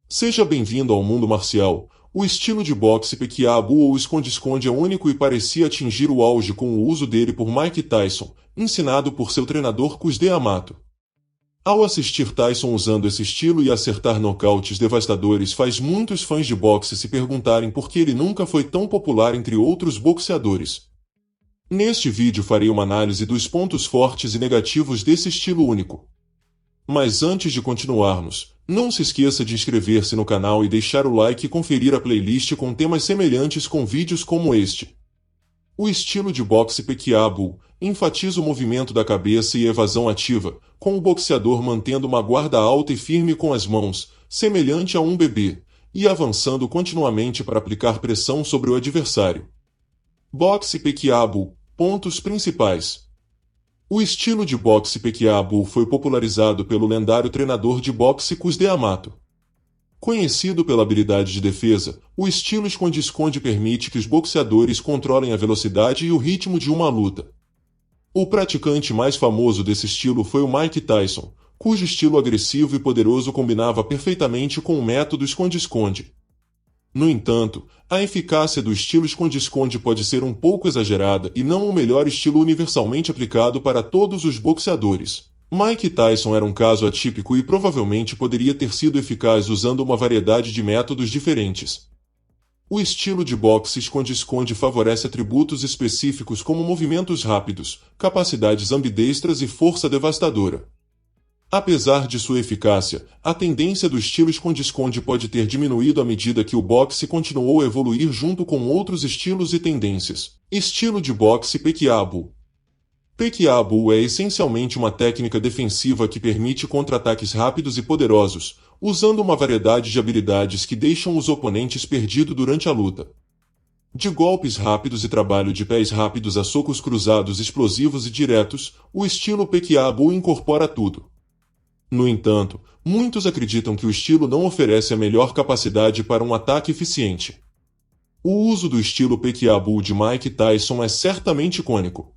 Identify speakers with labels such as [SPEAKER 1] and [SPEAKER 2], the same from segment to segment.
[SPEAKER 1] Seja bem-vindo ao mundo marcial. O estilo de boxe Pekiabu ou esconde-esconde é único e parecia atingir o auge com o uso dele por Mike Tyson, ensinado por seu treinador Cus D'Amato. Ao assistir Tyson usando esse estilo e acertar nocautes devastadores, faz muitos fãs de boxe se perguntarem por que ele nunca foi tão popular entre outros boxeadores. Neste vídeo farei uma análise dos pontos fortes e negativos desse estilo único. Mas antes de continuarmos, não se esqueça de inscrever-se no canal e deixar o like e conferir a playlist com temas semelhantes com vídeos como este. O estilo de boxe Pekiabu enfatiza o movimento da cabeça e evasão ativa, com o boxeador mantendo uma guarda alta e firme com as mãos, semelhante a um bebê, e avançando continuamente para aplicar pressão sobre o adversário. Boxe Pekiabu. Pontos principais. O estilo de boxe Pekiabu foi popularizado pelo lendário treinador de boxe Cus D'Amato. Conhecido pela habilidade de defesa, o estilo esconde-esconde permite que os boxeadores controlem a velocidade e o ritmo de uma luta. O praticante mais famoso desse estilo foi o Mike Tyson, cujo estilo agressivo e poderoso combinava perfeitamente com o método esconde-esconde. No entanto, a eficácia do estilo esconde-esconde pode ser um pouco exagerada e não o melhor estilo universalmente aplicado para todos os boxeadores. Mike Tyson era um caso atípico e provavelmente poderia ter sido eficaz usando uma variedade de métodos diferentes. O estilo de boxe esconde-esconde favorece atributos específicos como movimentos rápidos, capacidades ambidestras e força devastadora. Apesar de sua eficácia, a tendência do estilo esconde-esconde pode ter diminuído à medida que o boxe continuou a evoluir junto com outros estilos e tendências. Estilo de boxe Pekiabu. Pekiabu é essencialmente uma técnica defensiva que permite contra-ataques rápidos e poderosos, usando uma variedade de habilidades que deixam os oponentes perdidos durante a luta. De golpes rápidos e trabalho de pés rápidos a socos cruzados explosivos e diretos, o estilo Pekiabu incorpora tudo. No entanto, muitos acreditam que o estilo não oferece a melhor capacidade para um ataque eficiente. O uso do estilo Pekiabu de Mike Tyson é certamente icônico.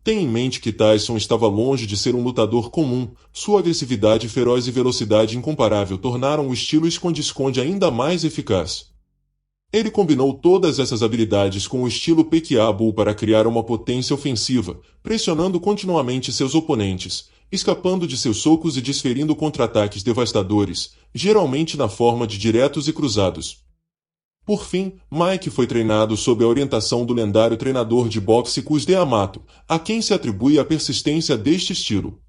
[SPEAKER 1] Tenha em mente que Tyson estava longe de ser um lutador comum, sua agressividade feroz e velocidade incomparável tornaram o estilo esconde-esconde ainda mais eficaz. Ele combinou todas essas habilidades com o estilo Pekiabu para criar uma potência ofensiva, pressionando continuamente seus oponentes, escapando de seus socos e desferindo contra-ataques devastadores, geralmente na forma de diretos e cruzados. Por fim, Mike foi treinado sob a orientação do lendário treinador de boxe Cus D'Amato, a quem se atribui a persistência deste estilo.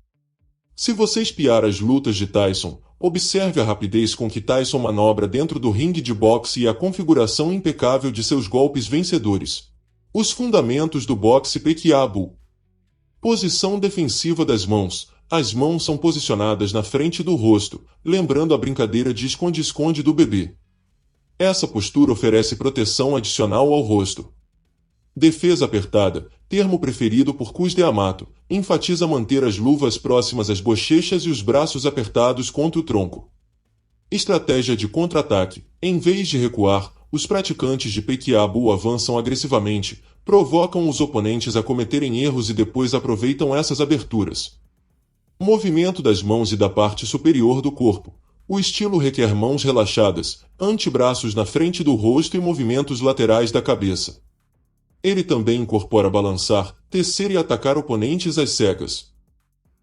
[SPEAKER 1] Se você espiar as lutas de Tyson, observe a rapidez com que Tyson manobra dentro do ringue de boxe e a configuração impecável de seus golpes vencedores. Os fundamentos do boxe Pekiabu. Posição defensiva das mãos. As mãos são posicionadas na frente do rosto, lembrando a brincadeira de esconde-esconde do bebê. Essa postura oferece proteção adicional ao rosto. Defesa apertada, termo preferido por Cus D'Amato, enfatiza manter as luvas próximas às bochechas e os braços apertados contra o tronco. Estratégia de contra-ataque. Em vez de recuar, os praticantes de Pekiabu avançam agressivamente, provocam os oponentes a cometerem erros e depois aproveitam essas aberturas. Movimento das mãos e da parte superior do corpo. O estilo requer mãos relaxadas, antebraços na frente do rosto e movimentos laterais da cabeça. Ele também incorpora balançar, tecer e atacar oponentes às cegas.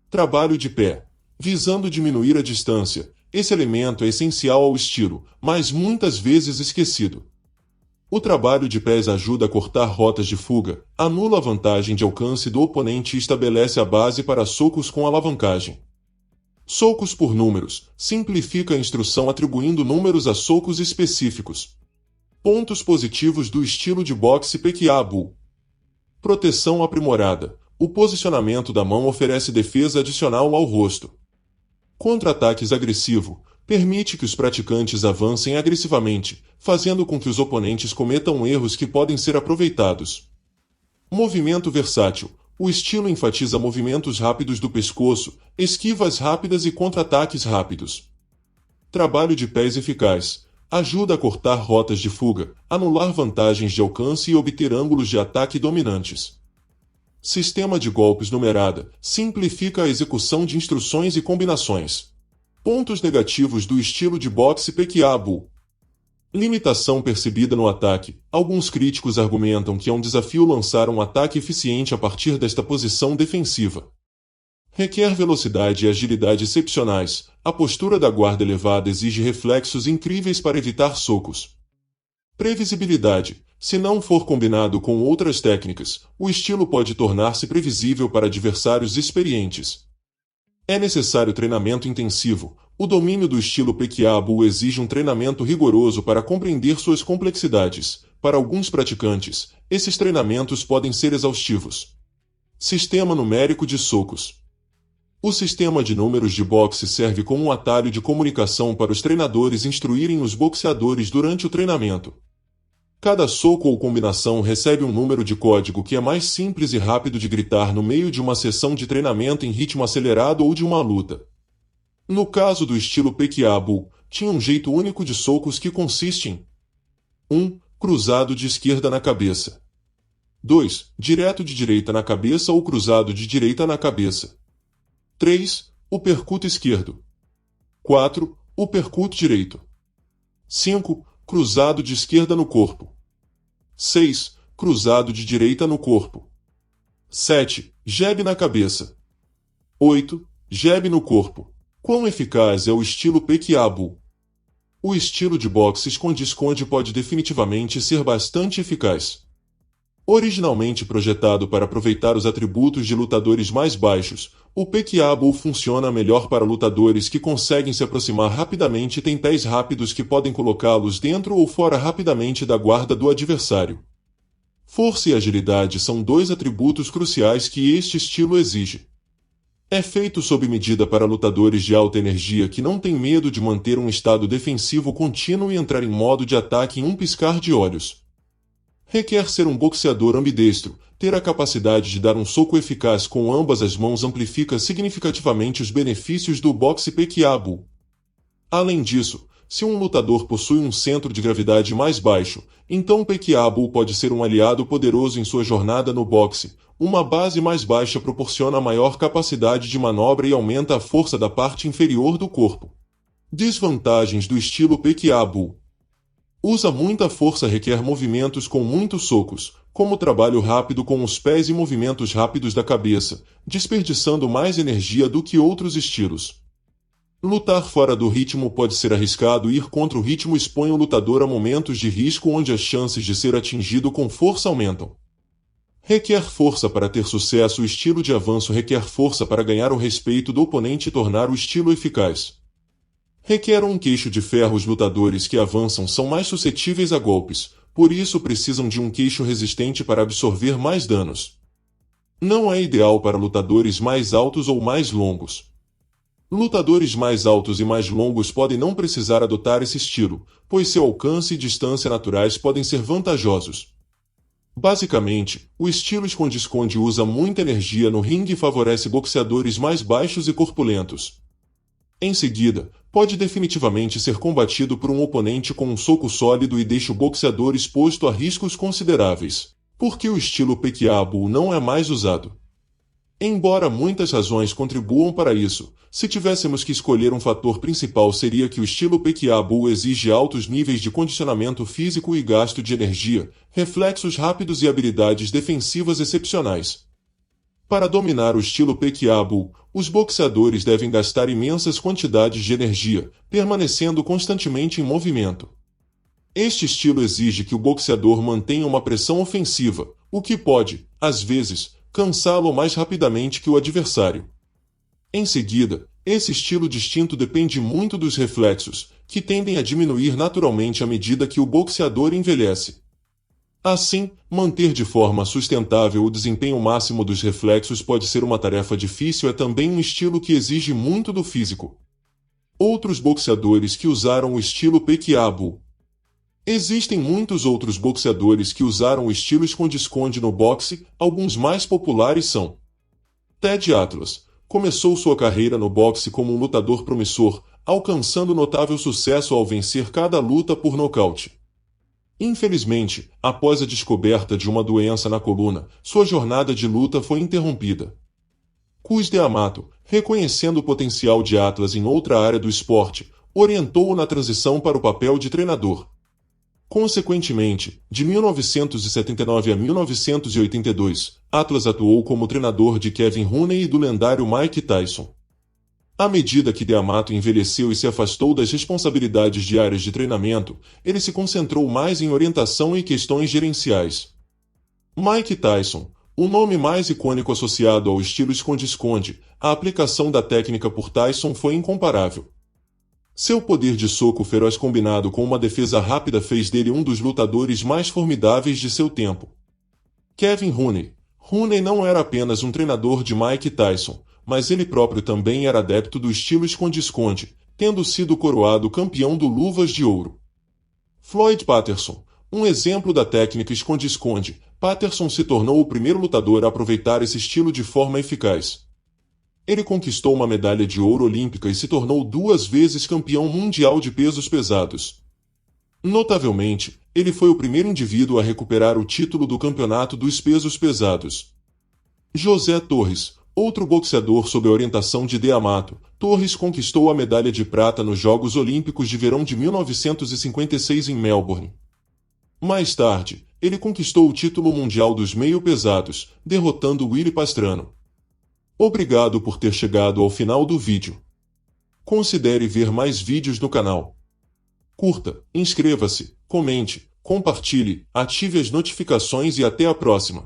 [SPEAKER 1] Trabalho de pé. Visando diminuir a distância, esse elemento é essencial ao estilo, mas muitas vezes esquecido. O trabalho de pés ajuda a cortar rotas de fuga, anula a vantagem de alcance do oponente e estabelece a base para socos com alavancagem. Socos por números. Simplifica a instrução atribuindo números a socos específicos. Pontos positivos do estilo de boxe Pekiabu. Proteção aprimorada. O posicionamento da mão oferece defesa adicional ao rosto. Contra-ataques agressivo. Permite que os praticantes avancem agressivamente, fazendo com que os oponentes cometam erros que podem ser aproveitados. Movimento versátil. O estilo enfatiza movimentos rápidos do pescoço, esquivas rápidas e contra-ataques rápidos. Trabalho de pés eficaz. Ajuda a cortar rotas de fuga, anular vantagens de alcance e obter ângulos de ataque dominantes. Sistema de golpes numerada. Simplifica a execução de instruções e combinações. Pontos negativos do estilo de boxe Pacquiao. Limitação percebida no ataque. Alguns críticos argumentam que é um desafio lançar um ataque eficiente a partir desta posição defensiva. Requer velocidade e agilidade excepcionais. A postura da guarda elevada exige reflexos incríveis para evitar socos. Previsibilidade. Se não for combinado com outras técnicas, o estilo pode tornar-se previsível para adversários experientes. É necessário treinamento intensivo. O domínio do estilo Pacquiao exige um treinamento rigoroso para compreender suas complexidades. Para alguns praticantes, esses treinamentos podem ser exaustivos. Sistema numérico de socos. O sistema de números de boxe serve como um atalho de comunicação para os treinadores instruírem os boxeadores durante o treinamento. Cada soco ou combinação recebe um número de código que é mais simples e rápido de gritar no meio de uma sessão de treinamento em ritmo acelerado ou de uma luta. No caso do estilo Pacquiao, tinha um jeito único de socos que consiste em 1. Cruzado de esquerda na cabeça. 2. Direto de direita na cabeça ou cruzado de direita na cabeça. 3. Uppercut esquerdo. 4. Uppercut direito. 5. Cruzado de esquerda no corpo. 6. Cruzado de direita no corpo. 7. Jab na cabeça. 8. Jab no corpo. Quão eficaz é o estilo Pacquiao? O estilo de boxe esconde-esconde pode definitivamente ser bastante eficaz. Originalmente projetado para aproveitar os atributos de lutadores mais baixos, o Pacquiao funciona melhor para lutadores que conseguem se aproximar rapidamente e têm pés rápidos que podem colocá-los dentro ou fora rapidamente da guarda do adversário. Força e agilidade são dois atributos cruciais que este estilo exige. É feito sob medida para lutadores de alta energia que não têm medo de manter um estado defensivo contínuo e entrar em modo de ataque em um piscar de olhos. Requer ser um boxeador ambidestro. Ter a capacidade de dar um soco eficaz com ambas as mãos amplifica significativamente os benefícios do boxe Pacquiao. Além disso, se um lutador possui um centro de gravidade mais baixo, então Pacquiao pode ser um aliado poderoso em sua jornada no boxe. Uma base mais baixa proporciona maior capacidade de manobra e aumenta a força da parte inferior do corpo. Desvantagens do estilo Pacquiao. Usa muita força, requer movimentos com muitos socos, como trabalho rápido com os pés e movimentos rápidos da cabeça, desperdiçando mais energia do que outros estilos. Lutar fora do ritmo pode ser arriscado e ir contra o ritmo expõe o lutador a momentos de risco onde as chances de ser atingido com força aumentam. Requer força para ter sucesso. O estilo de avanço requer força para ganhar o respeito do oponente e tornar o estilo eficaz. Requer um queixo de ferro. Os lutadores que avançam são mais suscetíveis a golpes, por isso precisam de um queixo resistente para absorver mais danos. Não é ideal para lutadores mais altos ou mais longos. Lutadores mais altos e mais longos podem não precisar adotar esse estilo, pois seu alcance e distância naturais podem ser vantajosos. Basicamente, o estilo esconde-esconde usa muita energia no ringue e favorece boxeadores mais baixos e corpulentos. Em seguida, pode definitivamente ser combatido por um oponente com um soco sólido e deixa o boxeador exposto a riscos consideráveis, porque o estilo Pacquiao não é mais usado. Embora muitas razões contribuam para isso, se tivéssemos que escolher um fator principal seria que o estilo Pacquiao exige altos níveis de condicionamento físico e gasto de energia, reflexos rápidos e habilidades defensivas excepcionais. Para dominar o estilo Pacquiao, os boxeadores devem gastar imensas quantidades de energia, permanecendo constantemente em movimento. Este estilo exige que o boxeador mantenha uma pressão ofensiva, o que pode, às vezes, cansá-lo mais rapidamente que o adversário. Em seguida, esse estilo distinto depende muito dos reflexos, que tendem a diminuir naturalmente à medida que o boxeador envelhece. Assim, manter de forma sustentável o desempenho máximo dos reflexos pode ser uma tarefa difícil. É também um estilo que exige muito do físico. Outros boxeadores que usaram o estilo Pacquiao. Existem muitos outros boxeadores que usaram o estilo esconde-esconde no boxe. Alguns mais populares são: Ted Atlas começou sua carreira no boxe como um lutador promissor, alcançando notável sucesso ao vencer cada luta por nocaute. Infelizmente, após a descoberta de uma doença na coluna, sua jornada de luta foi interrompida. Cus D'Amato Reconhecendo o potencial de Atlas em outra área do esporte, orientou-o na transição para o papel de treinador. Consequentemente, de 1979 a 1982, Atlas atuou como treinador de Kevin Rooney e do lendário Mike Tyson. À medida que D'Amato envelheceu e se afastou das responsabilidades diárias de treinamento, ele se concentrou mais em orientação e questões gerenciais. Mike Tyson, o nome mais icônico associado ao estilo esconde-esconde, a aplicação da técnica por Tyson foi incomparável. Seu poder de soco feroz combinado com uma defesa rápida fez dele um dos lutadores mais formidáveis de seu tempo. Kevin Rooney. Rooney não era apenas um treinador de Mike Tyson, mas ele próprio também era adepto do estilo esconde-esconde, tendo sido coroado campeão do Luvas de Ouro. Floyd Patterson. Um exemplo da técnica esconde-esconde, Patterson se tornou o primeiro lutador a aproveitar esse estilo de forma eficaz. Ele conquistou uma medalha de ouro olímpica e se tornou 2 vezes campeão mundial de pesos pesados. Notavelmente, ele foi o primeiro indivíduo a recuperar o título do campeonato dos pesos pesados. José Torres, outro boxeador sob a orientação de D'Amato, Torres conquistou a medalha de prata nos Jogos Olímpicos de Verão de 1956 em Melbourne. Mais tarde, ele conquistou o título mundial dos meio-pesados, derrotando Willy Pastrano. Obrigado por ter chegado ao final do vídeo. Considere ver mais vídeos no canal. Curta, inscreva-se, comente, compartilhe, ative as notificações e até a próxima.